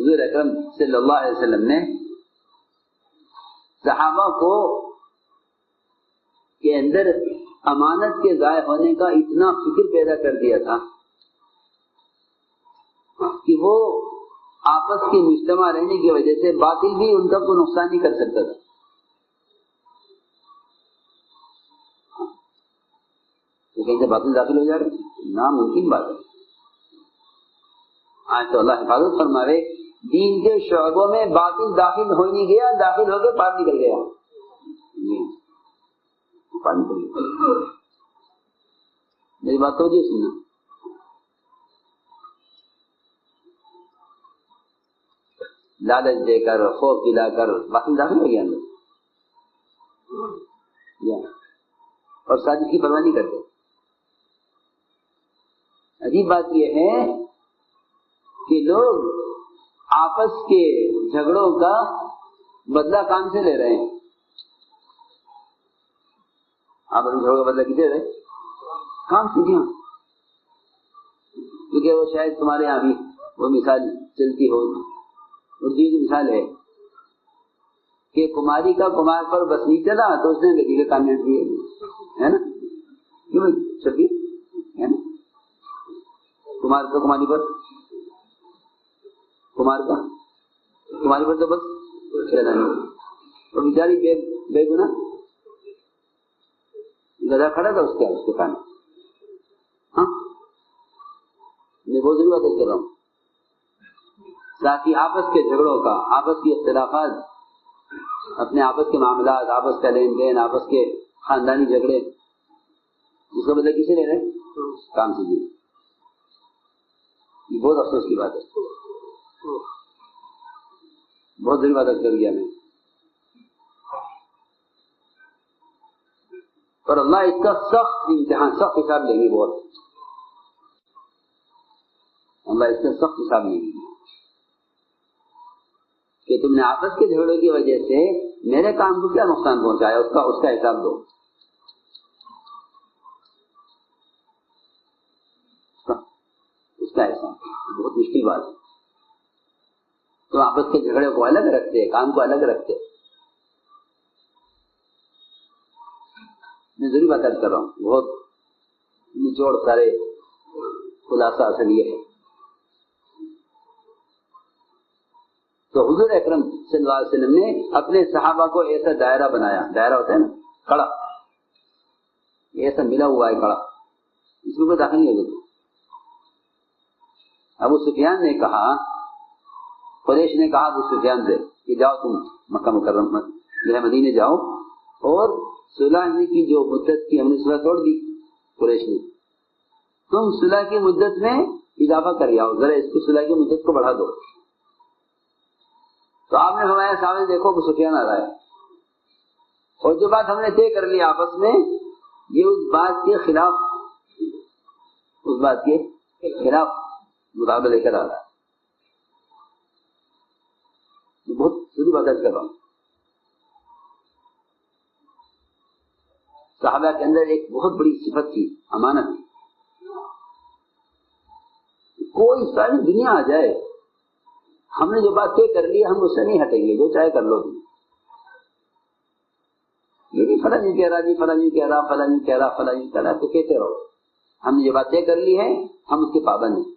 حضور اکرم صلی اللہ علیہ وسلم نے صحابہ کو کے اندر امانت کے ضائع ہونے کا اتنا فکر پیدا کر دیا تھا کہ وہ آپس کے مجتمع رہنے کی وجہ سے باطل بھی ان کا کوئی نقصان نہیں کر سکتا تھا. تو کہیں سے باطل داخل ہو جا رہے ناممکن بات ہے. آج تو اللہ حفاظت فرما رہے دین کے شعبوں میں باطل داخل ہو نہیں گیا, داخل ہو کے باہر نکل گیا. میری بات تو جی سننا, لالچ دے کر خوف دلا کر باطل داخل ہو گیا اندر اور سازش کی پرواہ نہیں کرتے. عجیب بات یہ ہے کہ لوگ آپس کے جھگڑوں کا بدلہ کام سے لے رہے ہیں. آپس میں جھگڑوں کا بدلہ کسے رہے کام سے. جی ہاں, کیونکہ وہ شاید تمہارے یہاں بھی وہ مثال چلتی ہو, اردو کی مثال ہے کہ کماری کا کمار پر بس نہیں چلا تو اس نے لڑکی کا کامیاب کیا ہے نا. کیوں شبیر ہے نا, کمار کا کماری پر کماری پر تو بس چلا نہیں. اور بیچاری بے گناہ گدھا کھڑا تھا اس کے کان. ہاں میں بہت ضرور بات کر رہا ہوں. ساتھ ہی آپس کے جھگڑوں کا, آپس کی اختلافات, اپنے آپس کے معاملات, آپس کا لین دین, آپس کے خاندانی جھگڑے, اس کا بدلہ کسے لے رہے کام سے. جی یہ بہت افسوس کی بات ہے, بہت ضرور بات کر دیا میں. اور اللہ اس کا سخت امتحان, سخت حساب لیں گے. بہت اللہ اس کا سخت حساب لیں گے کہ تم نے آپس کے جھگڑوں کی وجہ سے میرے کام کو کیا نقصان پہنچایا, اس کا حساب دو. اس کا حساب بہت مشکل بات ہے. تو آپس کے جھگڑے کو الگ رکھتے, کام کو الگ رکھتے. میں ضروری بات کر رہا ہوں, بہت نچوڑ سارے خلاصہ اصل یہ ہے. تو حضور اکرم صلی اللہ علیہ وسلم نے اپنے صحابہ کو ایسا دائرہ بنایا, دائرہ ہوتا ہے نا کڑا, ایسا ملا ہوا ہے کڑا, اس میں کوئی داخل نہیں ہو گئی. ابو سفیان نے کہا, قریش نے کہا ابو سفیان سے کہ جاؤ تم مکہ مکرمہ مدینے جاؤ, اور صلح کی جو مدت کی ہم نے صلح توڑ دی قریش نے, تم صلح کی مدت میں اضافہ کر آؤ, ذرا اس کی صلح کی مدت کو بڑھا دو. تو آپ نے فرمایا صاحب دیکھو ابو سفیان آ رہا ہے, اور جو بات ہم نے طے کر لی آپس میں یہ اس بات کے خلاف مطابق لے کر آ رہا ہے. بہت ضروری بات کر رہا ہوں. صحابہ کے اندر ایک بہت بڑی صفت تھی, امانت. کوئی ساری دنیا آ جائے, ہم نے جو بات طے کر لی ہم اس سے نہیں ہٹیں گے, جو چاہے کر لو. یہ نہیں فلاں نہیں کہہ رہا, جی فلاں نہیں کہہ رہا, فلاں نہیں کہہ رہا, فلاں نہیں کہہ رہا, تو کہتے رہو. ہم نے جو بات طے کر لی ہے ہم اس کے پابند ہیں,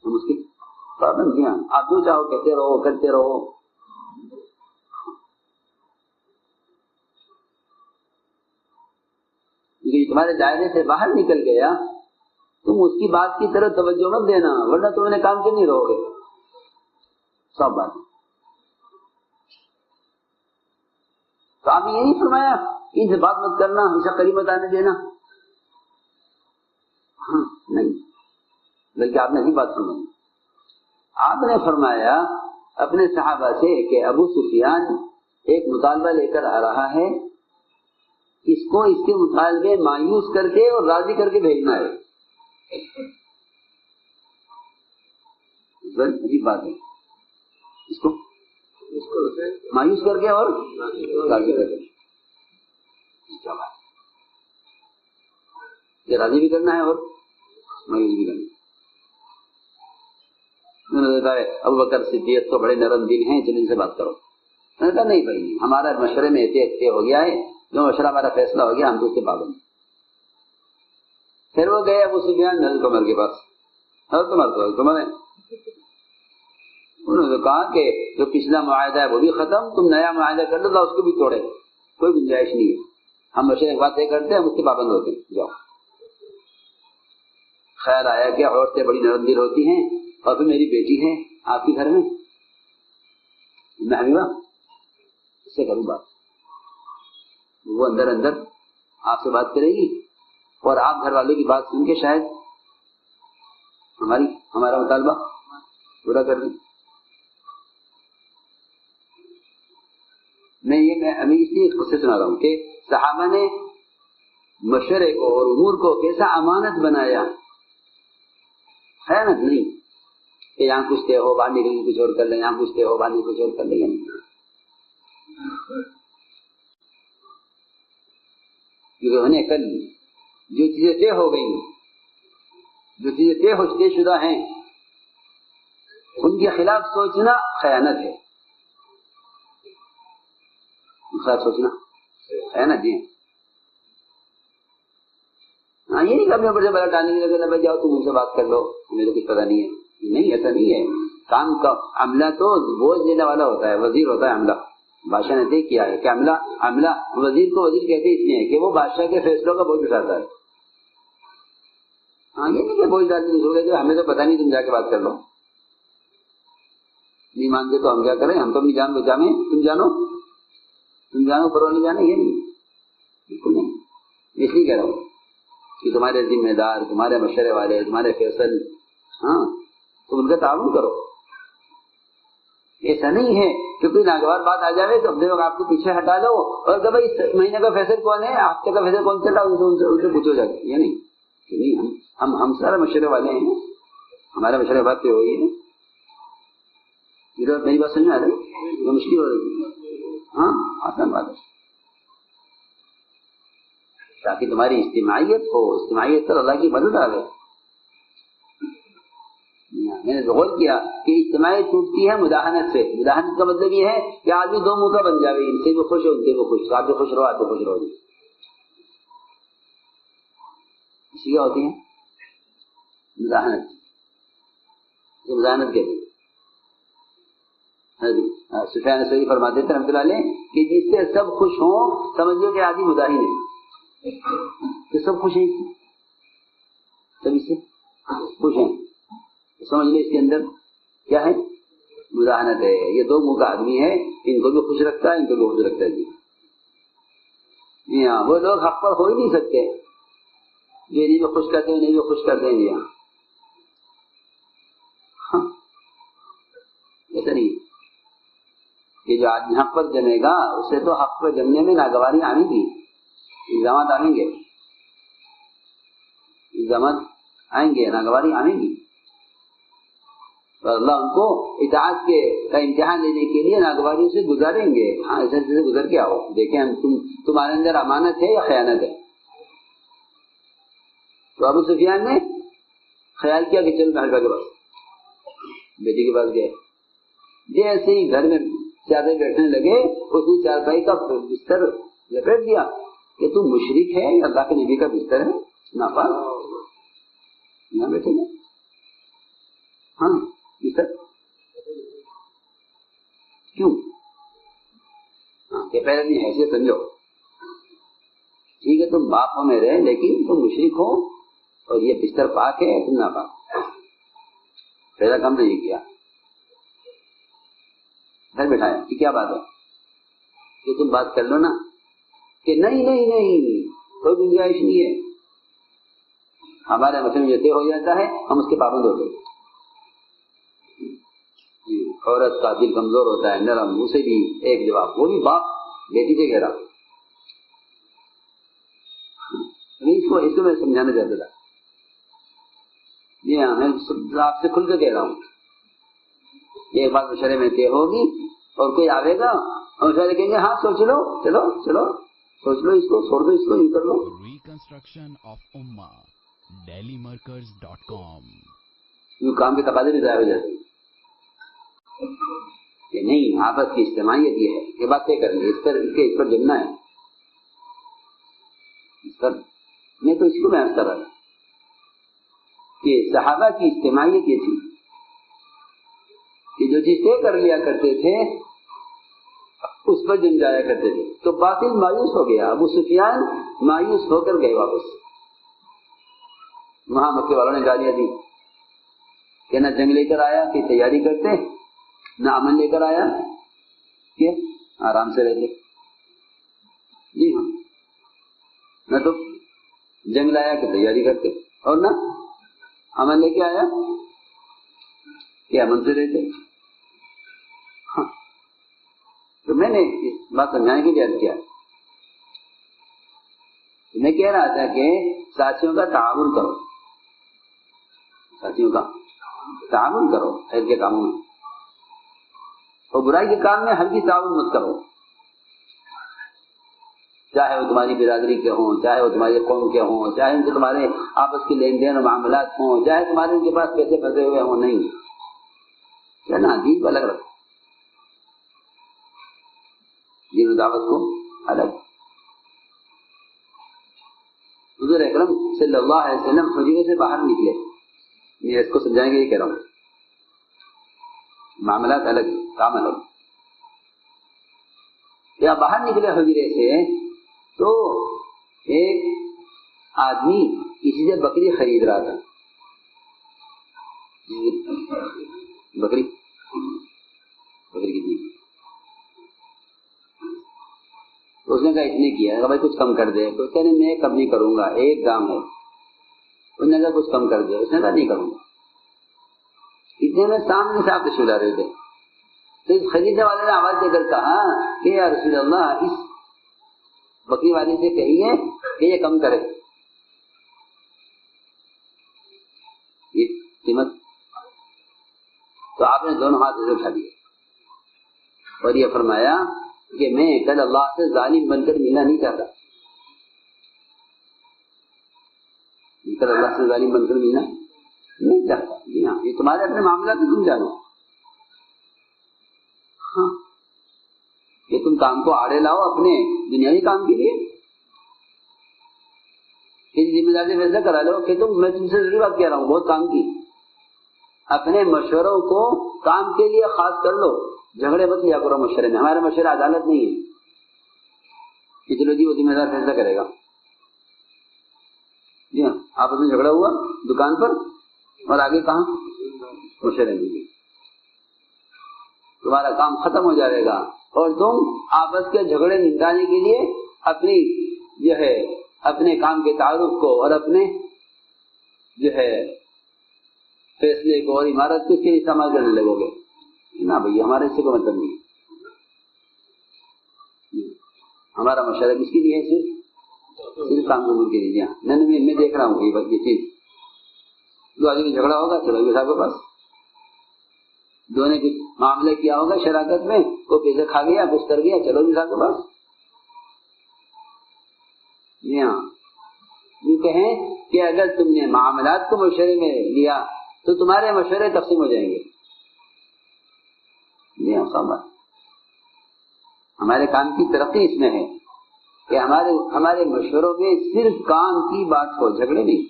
ہم اس کی پابند ہیں. آپ جو چاہو کہتے رہو, کرتے رہو. کیونکہ تمہارے دائرے سے باہر نکل گیا تم اس کی بات کی طرف توجہ مت دینا, ورنہ تم نے کام کے نہیں رہو گے. سب بات. تو آپ نے یہ نہیں فرمایا ان سے بات مت کرنا, ہمیشہ قریب مت آنے دینا. ہاں نہیں, بلکہ آپ نے بھی بات فرمائی. آپ نے فرمایا اپنے صحابہ سے کہ ابو سفیان ایک مطالبہ لے کر آ رہا ہے, اس کو اس کے مطالبے مایوس کر کے اور راضی کر کے بھیجنا ہے. عجیب بات ہے, اس کو مایوس کر کے اور راضی کر کے. راضی بھی کرنا ہے اور مایوس بھی کرنا ہے. انہوں نے کہا ابو بکر صدیق تو بڑے نرم دل ہیں، چلو ان سے بات کرو. میں نے کہا نہیں بھائی نہیں، ہمارا مشورے میں طے ہو گیا ہے، جو مشورہ ہمارا فیصلہ ہو گیا ہم تو اس کے پابند. پھر وہ گئے ابو سفیان حضرت عمر کے پاس. حضرت عمر ہے، انہوں نے کہا کہ جو پچھلا معاہدہ ہے وہ بھی ختم، تم نیا معاہدہ کر لو، اس کو بھی توڑے، کوئی گنجائش نہیں ہے، ہم مشورے کی بات طے کرتے ہیں، ہم اس کے پابند ہوتے ہیں، جاؤ. خیر آیا کہ عورتیں بڑی نرم دل ہوتی ہیں، اور پھر میری بیٹی ہے آپ کے گھر میں، میں حبیبہ اس سے کروں بات. وہ اندر اندر آپ سے بات کرے گی اور آپ گھر والوں کی بات سن کے شاید ہمارا مطالبہ پورا کر دیں. میں ابھی اس لیے خود سے سنا رہا ہوں کہ صحابہ نے مشورے کو اور امور کو کیسا امانت بنایا. خیانت نہیں کہ یہاں کچھ طے ہو بعد نکل کچھ اور کر لیں، یہاں کچھ طے ہو بعد میں کچھ اور کر لیں. کیونکہ انہیں کل جو چیزیں طے ہو گئی، جو چیزیں طے شدہ ہیں، ان کے خلاف سوچنا خیانت ہے. خلاف سوچنا خیانت ہے. ہاں یہ نہیں کہ اپنے اوپر سے بڑا ڈالنے کے لگے بھائی جاؤ تم ان سے بات کر لو، ہمیں تو کچھ پتا نہیں ہے. نہیں ایسا نہیں ہے. کام کا عملہ تو بوجھ دینے والا ہوتا ہے، وزیر ہوتا ہے عملہ. بادشاہ نے طے کیا ہے کہ عملہ وزیر کو وزیر کہتے اس لیے کہ وہ بادشاہ کے فیصلوں کا بوجھ اٹھاتا ہے. ہاں یہ نہیں کہ بوجھ ڈالتے دوسروں کے، ہمیں تو پتا نہیں، تم جا کے بات کر لو. نہیں مانتے تو ہم کیا کریں، ہم تو اپنی جان بچانے، تم جانو پر نہیں جانے. یہ نہیں، بالکل نہیں. اس لیے کہہ رہا ہوں کہ تمہارے ذمہ دار، تمہارے مشورے والے، تمہارے فیصل، ہاں تم ان کا تعاون کرو. ایسا نہیں ہے کہ کوئی ناگوار بات آ جائے تو اپنے لوگ آپ کو پیچھے ہٹا لو اور کہ بھائی اس مہینے کا فیصل کون ہے، ہفتے کا فیصل کون چل رہا ہے، ان سے پوچھو جا کے. یہ نہیں، ہم سارے مشورے والے ہیں، ہمارے مشورے بات پہ ہوئی ہے. میری بات سمجھ میں آ رہی ہے؟ مشکل ہو رہی ہے؟ ہاں آسان بات ہے. تاکہ تمہاری اجتماعیت ہو، اجتماعیت پر اللہ کی مدد آ گئے. میں نے غور کیا کہ اجتماعیت ٹوٹتی ہے مداحنت سے. مداحنت کا مطلب یہ ہے کہ آدمی دو منہ کا بن جائے، ان سے بھی خوش ہو ان سے بھی خوش، آپ بھی خوش رہو آپ بھی خوش رہو. اسی کیا ہوتی ہے مداحنت، مداحنت کہتے ہیں. سفیان ثوری فرماتے تھے رحمۃ اللہ علیہ کہ جس سے سب خوش ہوں سمجھو کہ آدمی مداحن ہے. کہ سب خوش ہیں، سب اس سے خوش ہیں، سمجھ لیں اس کے اندر کیا ہے، مداحنت ہے. یہ دو منہ کا آدمی ہے، ان کو بھی خوش رکھتا ہے، ان کو بھی خوش رکھتا ہے. جی ہاں، وہ لوگ حق پر ہو ہی نہیں سکتے، یہ نہیں بھی خوش کرتے ہیں نہیں بھی خوش کرتے ہیں. جی ہاں ایسا نہیں کہ جو آدمی حق پر جمے گا اس سے تو حق پر جمنے میں ناگواری آئیں گی، الزامات آئیں گے، الزامات آئیں گے، ناگواری آئیں گی. اور اللہ ان کو اطاعت کا امتحان لینے کے لیے ناگواریوں سے گزاریں گے. ہاں ایسے سے گزر کے آؤ، دیکھیں تمہارے اندر امانت ہے یا خیانت ہے. تو ابو سفیان نے خیال کیا کہ چل محل کے پاس، بیٹی کے پاس گئے. جیسے ہی گھر میں چادر بیٹھنے لگے اس نے چارپائی کا بستر لپیٹ دیا کہ تم مشرک ہے، اللہ کے نبی کا بستر ہے، ناپاک نہ بیٹھے گا. ہاں بستر کیوں؟ کہ پہلے اپنی حیثیت سمجھو. ٹھیک ہے تم باپ ہو میرے، لیکن تم مشرک ہو اور یہ بستر پاک ہے، تم ناپاک. پہلا کام نے یہ کیا، گھر بٹھایا کہ کیا بات ہے کہ تم بات کر لو نا. کہ نہیں نہیں نہیں، کوئی گنجائش نہیں ہے، ہمارے مسئلے میں طے ہو جاتا ہے، ہم اس کے پابند ہوتے ہیں. عورت کا دل کمزور ہوتا ہے، نرم، اسے بھی ایک جواب، وہ بھی باپ بیٹی سے کہہ رہا. اس کو میں سمجھانا چاہتا تھا. جی ہاں میں آپ سے کھل کر کہہ رہا ہوں، ایک بات مشورے میں طے ہوگی اور کوئی آئے گا اور مشورے کہیں گے ہاں سوچ لو، چلو سوچ لو، اس کو چھوڑ دو، اس کو یہ کر لو. ریکنسٹرکشن آف امہ delhimarkers.com. کام کے تقاضے بھی ضائع ہو جاتے ہیں. کہ نہیں آپس کی اجتماعیت یہ ہے کہ بات طے کر لی اس پر جمنا ہے. اس پر میں تو اس کو بیان کر رہا تھا کہ صحابہ کی اجتماعیت یہ تھی کہ جو چیز طے کر لیا کرتے تھے اس پر جم جایا کرتے تھے. تو باطل مایوس ہو گیا. ابو سفیان مایوس ہو کر گئے واپس. وہاں مکے والوں نے گالیاں دی کہ نہ جنگ لے کر آیا کہ تیاری کرتے، نہ امن لے کر آیا کہ آرام سے رہتے. جی ہاں، نہ تو جنگ لایا کہ تیاری کرتے اور نہ امن لے کے آیا کہ امن سے رہتے. ہاں، تو میں نے اس بات سمجھانے کے لیے عرض کیا. میں کہہ رہا تھا کہ ساتھیوں کا تعاون کرو، ساتھیوں کا تعاون کرو خیر کے کاموں میں، اور برائی کے کام میں ہرگز تعاون مت کرو. چاہے وہ تمہاری برادری کے ہوں، چاہے وہ تمہاری قوم کے ہوں، چاہے ان کے تمہارے آپس کے لین دین اور معاملات ہوں، چاہے تمہارے ان کے پاس پیسے پھنسے ہوئے ہوں. نہیں کیا نا، دین کو الگ رکھو، دین و دعوت کو الگ. حضور اکرم صلی اللہ علیہ وسلم حجرے سے باہر نکلے. میں اس کو سمجھانے کے لیے کہہ رہا ہوں، معاملات الگ، کام الگ. یا باہر نکلے حجرے سے تو ایک آدمی کسی سے بکری خرید رہا تھا. بکری کتنی؟ اس نے کہا اتنے کیا. بھائی کچھ کم کر دے. تو کہنے میں کم نہیں کروں گا، ایک دام ہے. اس نے کہا کچھ کم کر دے. اس نے کہا نہیں کروں گا. اتنے میں سامنے سے آپ تشریف لا رہے تھے. تو اس خریدنے والے نے آواز دے کر کہا کہ یا رسول اللہ، اس بکری والے سے کہیے کہ یہ کم کرے یہ قیمت. تو آپ نے دونوں ہاتھ سے اٹھا دیے اور یہ فرمایا کہ میں کل اللہ سے ظالم بن کر ملنا نہیں چاہتا. کل اللہ سے ظالم بن کر ملنا نہیں چاہتا. جی ہاں، یہ تمہارے اپنے معاملات میں تم جانو. ہاں، کہ تم کام کو آڑے لاؤ اپنے دنیاوی کام کے لیے. اس ذمہ داری فیصلہ کرا لو کہ میں تم سے ضروری بات کہہ رہا ہوں، بہت کام کی. اپنے مشوروں کو کام کے لیے خاص کر لو. جھگڑے مت لیا کرو مشورے میں. ہمارے مشورے عدالت نہیں ہے کہ چلو جی وہ ذمہ دار فیصلہ کرے گا. جی ہاں، آپس میں جھگڑا ہوا دکان پر اور آگے کہاں مشورے میں، تمہارا کام ختم ہو جائے گا اور تم آپس کے جھگڑے نمٹانے کے لیے اپنی جو ہے اپنے کام کے تعارف کو اور اپنے جو ہے فیصلے کو اور عمارت کو اس کے لیے استعمال کرنے لگو گے. نہ بھائی، ہمارے اس سے کوئی مطلب نہیں. ہمارا مشورہ کس کے لیے ہے؟ صرف کام کے ملک کے لیے. نہیں، میں دیکھ رہا ہوں یہ چیز. دو آدمی میں جھگڑا ہوگا، چلو صاحب کے پاس. دو نے کچھ معاملے کیا ہوگا شراکت میں، کوئی پیسے کھا گیا، کچھ کر گیا، چلو صاحب کے پاس. جی ہاں، یہ کہیں کہ اگر تم نے معاملات کو مشورے میں لیا تو تمہارے مشورے تقسیم ہو جائیں گے. جی ہاں، سب ہمارے کام کی ترقی اس میں ہے کہ ہمارے مشوروں میں صرف کام کی بات ہو، جھگڑے نہیں.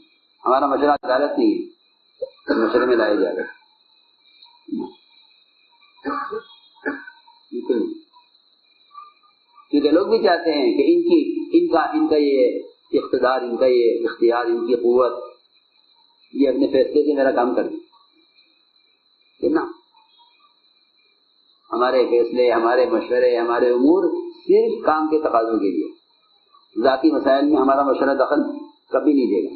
ہمارا مشورہ عدالت نہیں ہے، مشورے میں لائے جا رہے. بالکل، کیونکہ لوگ بھی چاہتے ہیں کہ ان کا یہ اقتدار، ان کا یہ اختیار، ان کی قوت، یہ اپنے فیصلے سے میرا کام کر دیں نا. ہمارے فیصلے، ہمارے مشورے، ہمارے امور صرف کام کے تقاضوں کے لیے. ذاتی مسائل میں ہمارا مشورہ دخل کبھی نہیں دے گا.